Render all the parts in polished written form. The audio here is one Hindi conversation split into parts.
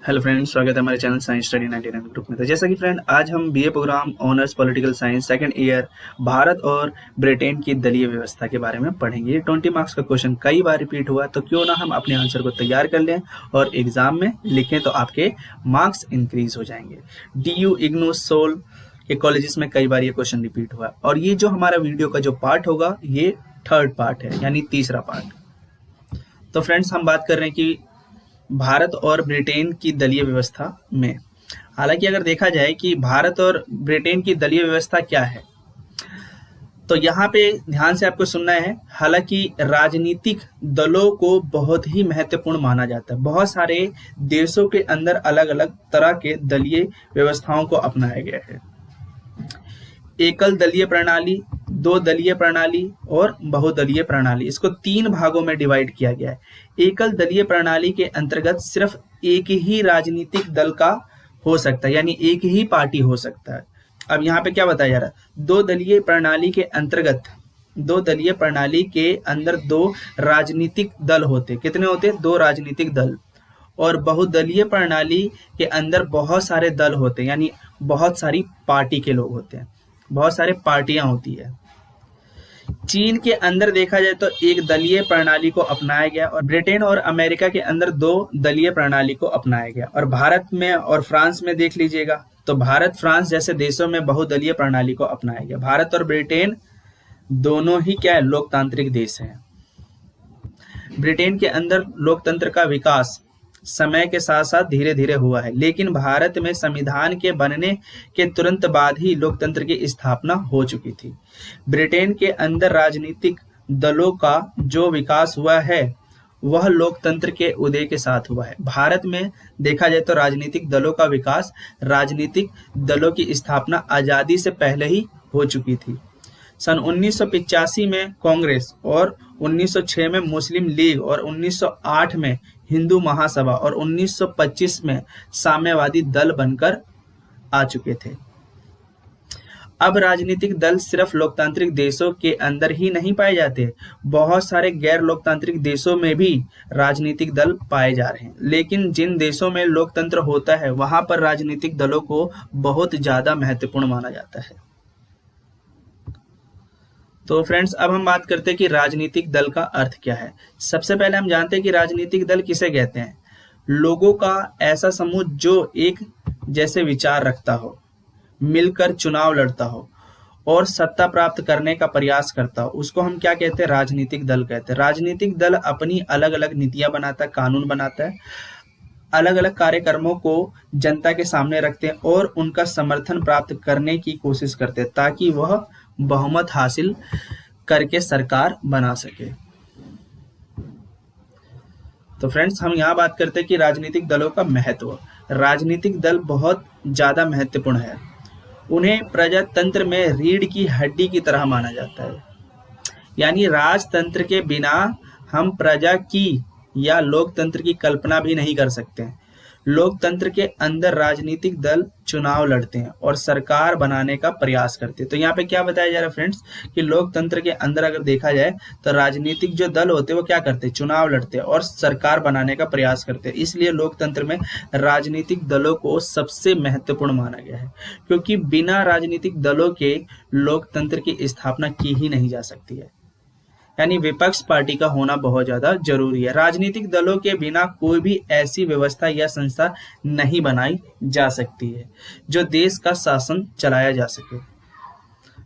हेलो फ्रेंड्स, स्वागत है हमारे चैनल साइंस स्टडी 99 ग्रुप में। तो जैसा कि फ्रेंड, आज हम BA program honours political science second year Bharat और ब्रिटेन की दलीय व्यवस्था के बारे में पढ़ेंगे। ये 20 मार्क्स का क्वेश्चन कई बार रिपीट हुआ, तो क्यों ना हम अपने आंसर को तैयार कर लें और एग्जाम में लिखें, तो आपके मार्क्स इंक्रीज हो जाएंगे। DU, इग्नू, सोल के कॉलेजेस में कई बार ये क्वेश्चन रिपीट हुआ, और ये जो हमारा वीडियो का जो पार्ट होगा, ये थर्ड पार्ट है, यानी तीसरा पार्ट। तो फ्रेंड्स, हम बात कर रहे हैं कि भारत और ब्रिटेन की दलीय व्यवस्था में, हालांकि अगर देखा जाए कि भारत और ब्रिटेन की दलीय व्यवस्था क्या है, तो यहाँ पे ध्यान से आपको सुनना है। हालांकि राजनीतिक दलों को बहुत ही महत्वपूर्ण माना जाता है। बहुत सारे देशों के अंदर अलग अलग तरह के दलीय व्यवस्थाओं को अपनाया गया है। एकल दलीय प्रणाली, दो दलीय प्रणाली और बहुदलीय प्रणाली, इसको तीन भागों में डिवाइड किया गया है। एकल दलीय प्रणाली के अंतर्गत सिर्फ एक ही राजनीतिक दल का हो सकता है, यानी एक ही पार्टी हो सकता है। अब यहाँ पे क्या बताया जा रहा है, दो दलीय प्रणाली के अंतर्गत, दो दलीय प्रणाली के अंदर दो राजनीतिक दल होते, कितने होते, दो राजनीतिक दल। और बहुदलीय प्रणाली के अंदर बहुत सारे दल होते हैं, यानी बहुत सारी पार्टी के लोग होते हैं, बहुत सारे पार्टियां होती है। चीन के अंदर देखा जाए तो एक दलीय प्रणाली को अपनाया गया, और ब्रिटेन और अमेरिका के अंदर दो दलीय प्रणाली को अपनाया गया। और भारत में और फ्रांस में देख लीजिएगा, तो भारत फ्रांस जैसे देशों में बहुदलीय प्रणाली को अपनाया गया। भारत और ब्रिटेन दोनों ही क्या है, लोकतांत्रिक देश हैं। ब्रिटेन के अंदर लोकतंत्र का विकास समय के साथ साथ धीरे धीरे हुआ है, लेकिन भारत में संविधान के बनने के तुरंत बाद ही लोकतंत्र की स्थापना हो चुकी थी। ब्रिटेन के अंदर राजनीतिक दलों का जो विकास हुआ है, वह लोकतंत्र के उदय के साथ हुआ है। भारत में देखा जाए तो राजनीतिक दलों का विकास, राजनीतिक दलों की स्थापना आजादी से पहले ही हो चुकी थी। सन 1985 में कांग्रेस, और 1906 में मुस्लिम लीग, और 1908 में हिंदू महासभा, और 1925 में साम्यवादी दल बनकर आ चुके थे। अब राजनीतिक दल सिर्फ लोकतांत्रिक देशों के अंदर ही नहीं पाए जाते, बहुत सारे गैर लोकतांत्रिक देशों में भी राजनीतिक दल पाए जा रहे हैं। लेकिन जिन देशों में लोकतंत्र होता है, वहां पर राजनीतिक दलों को बहुत ज्यादा महत्वपूर्ण माना जाता है। तो फ्रेंड्स, अब हम बात करते हैं कि राजनीतिक दल का अर्थ क्या है। सबसे पहले हम जानते हैं कि राजनीतिक दल किसे कहते हैं। लोगों का ऐसा समूह जो एक जैसे विचार रखता हो, मिलकर चुनाव लड़ता हो और सत्ता प्राप्त करने का प्रयास करता हो, उसको हम क्या कहते हैं, राजनीतिक दल कहते हैं। राजनीतिक दल अपनी अलग अलग नीतियां बनाता है, कानून बनाता है, अलग अलग कार्यक्रमों को जनता के सामने रखते हैं और उनका समर्थन प्राप्त करने की कोशिश करते हैं, ताकि वह बहुमत हासिल करके सरकार बना सके। तो फ्रेंड्स, हम यहाँ बात करते हैं कि राजनीतिक दलों का महत्व। राजनीतिक दल बहुत ज्यादा महत्वपूर्ण है। उन्हें प्रजातंत्र में रीढ़ की हड्डी की तरह माना जाता है, यानी राजतंत्र के बिना हम प्रजा की या लोकतंत्र की कल्पना भी नहीं कर सकते हैं। लोकतंत्र के अंदर राजनीतिक दल चुनाव लड़ते हैं और सरकार बनाने का प्रयास करते हैं। तो यहाँ पे क्या बताया जा रहा है फ्रेंड्स, कि लोकतंत्र के अंदर अगर देखा जाए तो राजनीतिक जो दल होते हैं वो क्या करते हैं, चुनाव लड़ते हैं और सरकार बनाने का प्रयास करते हैं। इसलिए लोकतंत्र में राजनीतिक दलों को सबसे महत्वपूर्ण माना गया है, क्योंकि बिना राजनीतिक दलों के लोकतंत्र की स्थापना की ही नहीं जा सकती है। यानी विपक्ष पार्टी का होना बहुत ज्यादा जरूरी है। राजनीतिक दलों के बिना कोई भी ऐसी व्यवस्था या संस्था नहीं बनाई जा सकती है जो देश का शासन चलाया जा सके,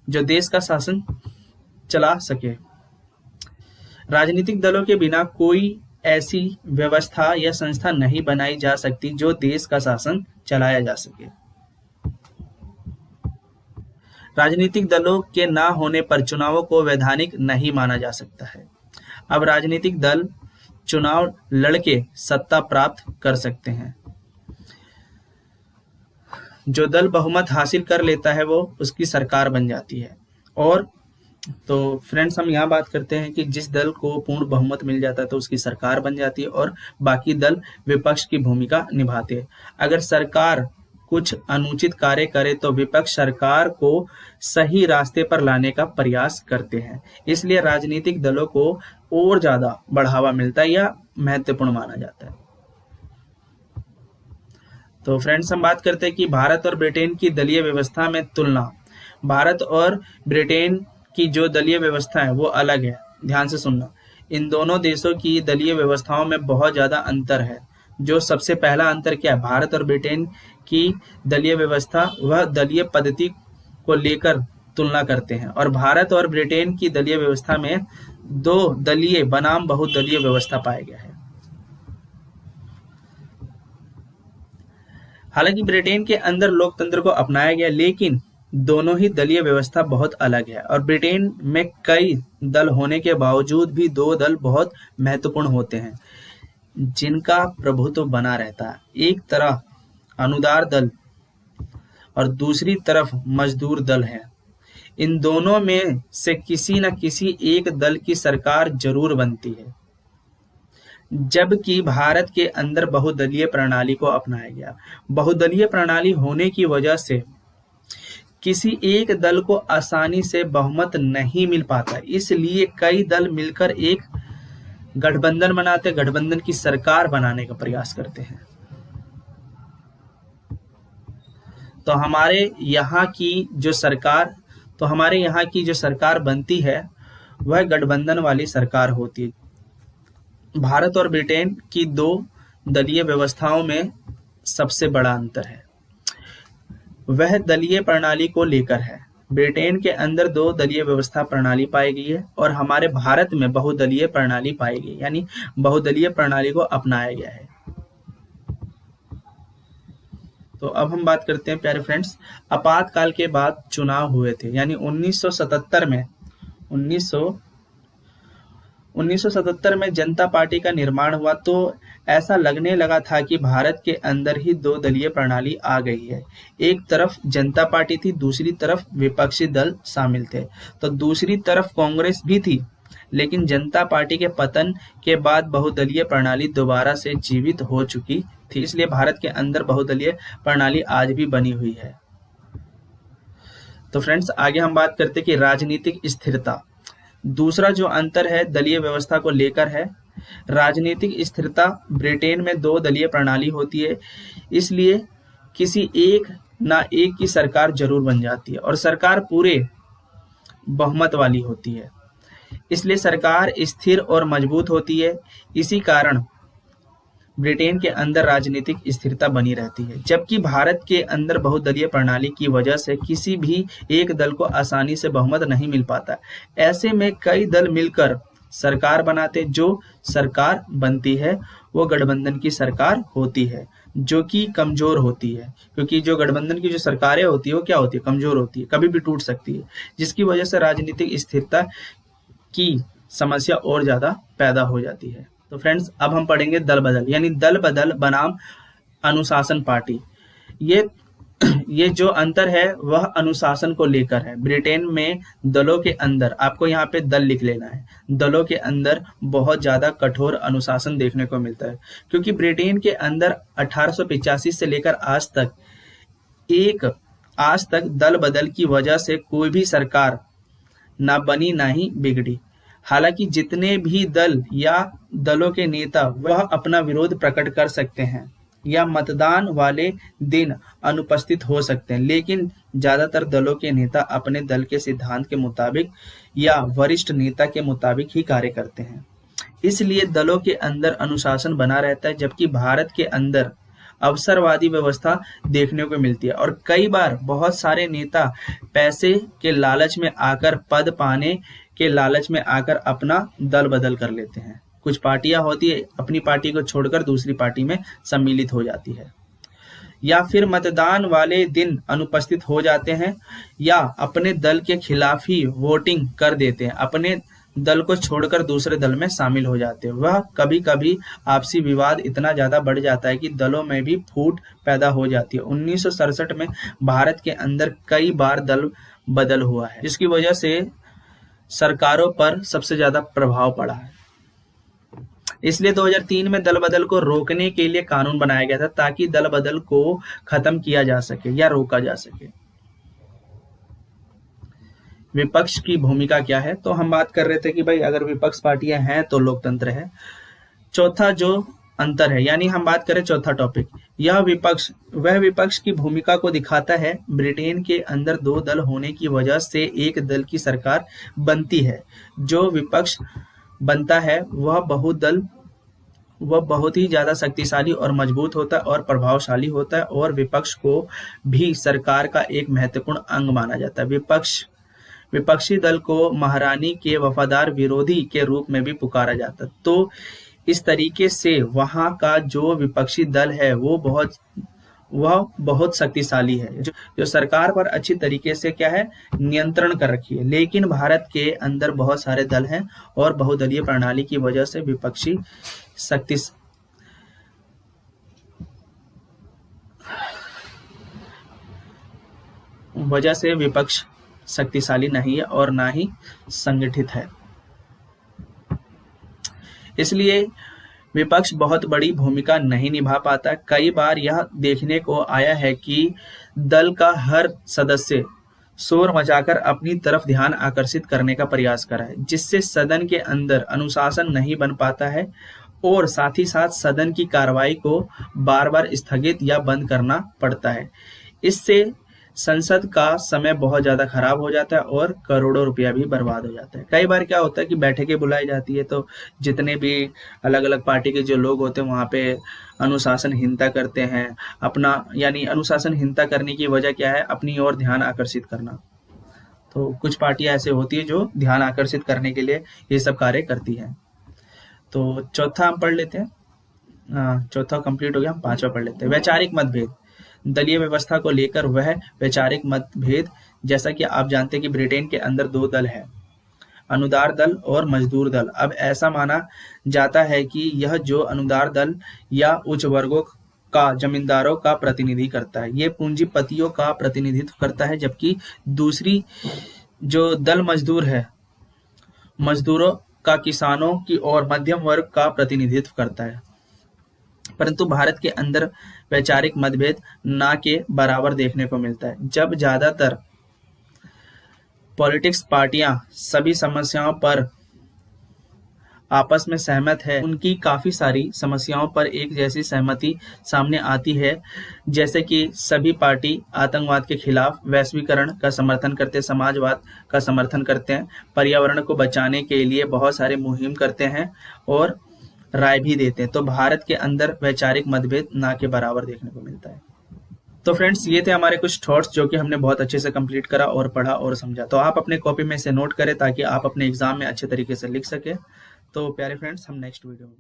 जो देश का शासन चला सके। राजनीतिक दलों के बिना कोई ऐसी व्यवस्था या संस्था नहीं बनाई जा सकती जो देश का शासन चलाया जा सके। राजनीतिक दलों के ना होने पर चुनावों को वैधानिक नहीं माना जा सकता है। अब राजनीतिक दल चुनाव लड़के सत्ता प्राप्त कर सकते हैं। जो दल बहुमत हासिल कर लेता है वो उसकी सरकार बन जाती है। और तो फ्रेंड्स, हम यहाँ बात करते हैं कि जिस दल को पूर्ण बहुमत मिल जाता है तो उसकी सरकार बन जाती है और बाकी दल विपक्ष की भूमिका निभाते हैं। अगर सरकार कुछ अनुचित कार्य करे तो विपक्ष सरकार को सही रास्ते पर लाने का प्रयास करते हैं। इसलिए राजनीतिक दलों को और ज्यादा बढ़ावा मिलता है या महत्वपूर्ण माना जाता है। तो फ्रेंड्स हम बात करते हैं कि भारत और ब्रिटेन की दलीय व्यवस्था में तुलना। भारत और ब्रिटेन की जो दलीय व्यवस्था है वो अलग है, ध्यान से सुनना। इन दोनों देशों की दलीय व्यवस्थाओं में बहुत ज्यादा अंतर है। जो सबसे पहला अंतर क्या है, भारत और ब्रिटेन की दलीय व्यवस्था वह दलीय पद्धति को लेकर तुलना करते हैं, और भारत और ब्रिटेन की दलीय व्यवस्था में दो दलीय बनाम बहुदलीय व्यवस्था पाया गया है। हालांकि ब्रिटेन के अंदर लोकतंत्र को अपनाया गया, लेकिन दोनों ही दलीय व्यवस्था बहुत अलग है, और ब्रिटेन में कई दल होने के बावजूद भी दो दल बहुत महत्वपूर्ण होते हैं जिनका प्रभुत्व बना रहता है। एक तरफ अनुदार दल और दूसरी तरफ मजदूर दल है। इन दोनों में से किसी न किसी एक दल की सरकार जरूर बनती है, जबकि भारत के अंदर बहुदलीय प्रणाली को अपनाया गया। बहुदलीय प्रणाली होने की वजह से किसी एक दल को आसानी से बहुमत नहीं मिल पाता, इसलिए कई दल मिलकर एक गठबंधन बनाते, गठबंधन की सरकार बनाने का प्रयास करते हैं। तो हमारे यहाँ की जो सरकार बनती है वह गठबंधन वाली सरकार होती है। भारत और ब्रिटेन की दो दलीय व्यवस्थाओं में सबसे बड़ा अंतर है वह दलीय प्रणाली को लेकर है। ब्रिटेन के अंदर दो दलीय व्यवस्था प्रणाली पाई गई है और हमारे भारत में बहुदलीय प्रणाली पाई गई, यानी बहुदलीय प्रणाली को अपनाया गया है। तो अब हम बात करते हैं प्यारे फ्रेंड्स, आपातकाल के बाद चुनाव हुए थे, यानी 1977 में जनता पार्टी का निर्माण हुआ, तो ऐसा लगने लगा था कि भारत के अंदर ही दो दलीय प्रणाली आ गई है। एक तरफ जनता पार्टी थी, दूसरी तरफ विपक्षी दल शामिल थे। तो दूसरी तरफ कांग्रेस भी थी, लेकिन जनता पार्टी के पतन के बाद बहुदलीय प्रणाली दोबारा से जीवित हो चुकी थी, इसलिए भारत के अंदर बहुदलीय प्रणाली आज भी बनी हुई है। तो फ्रेंड्स आगे हम बात करते हैं कि राजनीतिक स्थिरता। दूसरा जो अंतर है दलीय व्यवस्था को लेकर है राजनीतिक स्थिरता। ब्रिटेन में दो दलीय प्रणाली होती है, इसलिए किसी एक ना एक की सरकार जरूर बन जाती है और सरकार पूरे बहुमत वाली होती है, इसलिए सरकार स्थिर और मजबूत होती है। इसी कारण ब्रिटेन के अंदर राजनीतिक स्थिरता बनी रहती है, जबकि भारत के अंदर बहुदलीय प्रणाली की वजह से किसी भी एक दल को आसानी से बहुमत नहीं मिल पाता। ऐसे में कई दल मिलकर सरकार बनाते, जो सरकार बनती है वो गठबंधन की सरकार होती है, जो कि कमजोर होती है, क्योंकि जो गठबंधन की जो सरकारें होती है वो क्या होती है, कमजोर होती है, कभी भी टूट सकती है, जिसकी वजह से राजनीतिक स्थिरता की समस्या और ज्यादा पैदा हो जाती है। तो फ्रेंड्स अब हम पढ़ेंगे दल बदल, यानी दल बदल बनाम अनुशासन पार्टी। ये जो अंतर है वह अनुशासन को लेकर है। ब्रिटेन में दलों के अंदर, आपको यहाँ पे दल लिख लेना है, दलों के अंदर बहुत ज्यादा कठोर अनुशासन देखने को मिलता है, क्योंकि ब्रिटेन के अंदर 1885 से लेकर आज तक दल बदल की वजह से कोई भी सरकार ना बनी ना ही बिगड़ी। हालांकि जितने भी दल या दलों के नेता वह अपना विरोध प्रकट कर सकते हैं या मतदान वाले दिन अनुपस्थित हो सकते हैं, लेकिन ज्यादातर दलों के नेता अपने दल के सिद्धांत के मुताबिक या वरिष्ठ नेता के मुताबिक ही कार्य करते हैं, इसलिए दलों के अंदर अनुशासन बना रहता है। जबकि भारत के अंदर अवसरवादी व्यवस्था देखने को मिलती है और कई बार बहुत सारे नेता पैसे के लालच में आकर, पद पाने के लालच में आकर अपना दल बदल कर लेते हैं। कुछ पार्टियां होती है अपनी पार्टी को छोड़कर दूसरी पार्टी में सम्मिलित हो जाती है, या फिर मतदान वाले दिन अनुपस्थित हो जाते हैं या अपने दल के खिलाफ ही वोटिंग कर देते हैं, अपने दल को छोड़कर दूसरे दल में शामिल हो जाते हैं। वह कभी कभी आपसी विवाद इतना ज्यादा बढ़ जाता है कि दलों में भी फूट पैदा हो जाती है। 1967 में भारत के अंदर कई बार दल बदल हुआ है, जिसकी वजह से सरकारों पर सबसे ज्यादा प्रभाव पड़ा है। इसलिए 2003 में दल बदल को रोकने के लिए कानून बनाया गया था, ताकि दल बदल को खत्म किया जा सके या रोका जा सके। विपक्ष की भूमिका क्या है, तो हम बात कर रहे थे कि भाई अगर विपक्ष पार्टियां हैं तो लोकतंत्र है। चौथा जो अंतर है। यानी हम बात करें चौथा टॉपिक, वह विपक्ष की भूमिका को दिखाता है। ब्रिटेन के अंदर दो दल होने की वजह से एक दल की सरकार बनती है। जो विपक्ष बनता है वह बहुत ही ज्यादा शक्तिशाली और मजबूत होता है और प्रभावशाली होता है, और विपक्ष को भी सरकार का एक महत्वपूर्ण अंग माना जाता है। विपक्षी दल को महारानी के वफादार विरोधी के रूप में भी पुकारा जाता है। तो इस तरीके से वहां का जो विपक्षी दल है वह बहुत शक्तिशाली है, जो सरकार पर अच्छी तरीके से क्या है, नियंत्रण कर रखी है। लेकिन भारत के अंदर बहुत सारे दल हैं और बहुदलीय प्रणाली की वजह से शक्ति विपक्ष शक्तिशाली नहीं है और ना ही संगठित है। इसलिए विपक्ष बहुत बड़ी भूमिका नहीं निभा पाता। कई बार यह देखने को आया है कि दल का हर सदस्य शोर मचाकर अपनी तरफ ध्यान आकर्षित करने का प्रयास करा है, जिससे सदन के अंदर अनुशासन नहीं बन पाता है और साथ ही साथ सदन की कार्रवाई को बार बार स्थगित या बंद करना पड़ता है। इससे संसद का समय बहुत ज्यादा खराब हो जाता है और करोड़ों रुपया भी बर्बाद हो जाता है। कई बार क्या होता है कि बैठकें बुलाई जाती है तो जितने भी अलग अलग पार्टी के जो लोग होते हैं वहां पे अनुशासनहीनता करते हैं यानी अनुशासनहीनता करने की वजह क्या है, अपनी ओर ध्यान आकर्षित करना। तो कुछ पार्टियां ऐसे होती है जो ध्यान आकर्षित करने के लिए ये सब कार्य करती है। तो चौथा हम पढ़ लेते हैं। चौथा कंप्लीट हो गया, हम पांचवा पढ़ लेते हैं। वैचारिक मतभेद। दलीय व्यवस्था को लेकर वह वैचारिक मतभेद, जैसा कि आप जानते हैं कि ब्रिटेन के अंदर दो दल है, अनुदार दल और मजदूर दल। अब ऐसा माना जाता है कि यह जो अनुदार दल या उच्च वर्गों का जमींदारों का प्रतिनिधि करता है, ये पूंजीपतियों का प्रतिनिधित्व करता है, जबकि दूसरी जो दल मजदूर है, मजदूरों का किसानों की और मध्यम वर्ग का प्रतिनिधित्व करता है। परंतु भारत के अंदर वैचारिक मतभेद ना के बराबर देखने को मिलता है। जब ज्यादातर पॉलिटिक्स पार्टियां सभी समस्याओं पर आपस में सहमत है, उनकी काफी सारी समस्याओं पर एक जैसी सहमति सामने आती है, जैसे कि सभी पार्टी आतंकवाद के खिलाफ वैश्वीकरण का समर्थन करते हैं, समाजवाद का समर्थन करते हैं, पर्यावरण को बचाने के लिए बहुत सारे मुहिम करते हैं और राय भी देते हैं। तो भारत के अंदर वैचारिक मतभेद ना के बराबर देखने को मिलता है। तो फ्रेंड्स, ये थे हमारे कुछ थॉट्स जो कि हमने बहुत अच्छे से कंप्लीट करा और पढ़ा और समझा। तो आप अपने कॉपी में से नोट करें ताकि आप अपने एग्जाम में अच्छे तरीके से लिख सके। तो प्यारे फ्रेंड्स, हम नेक्स्ट वीडियो में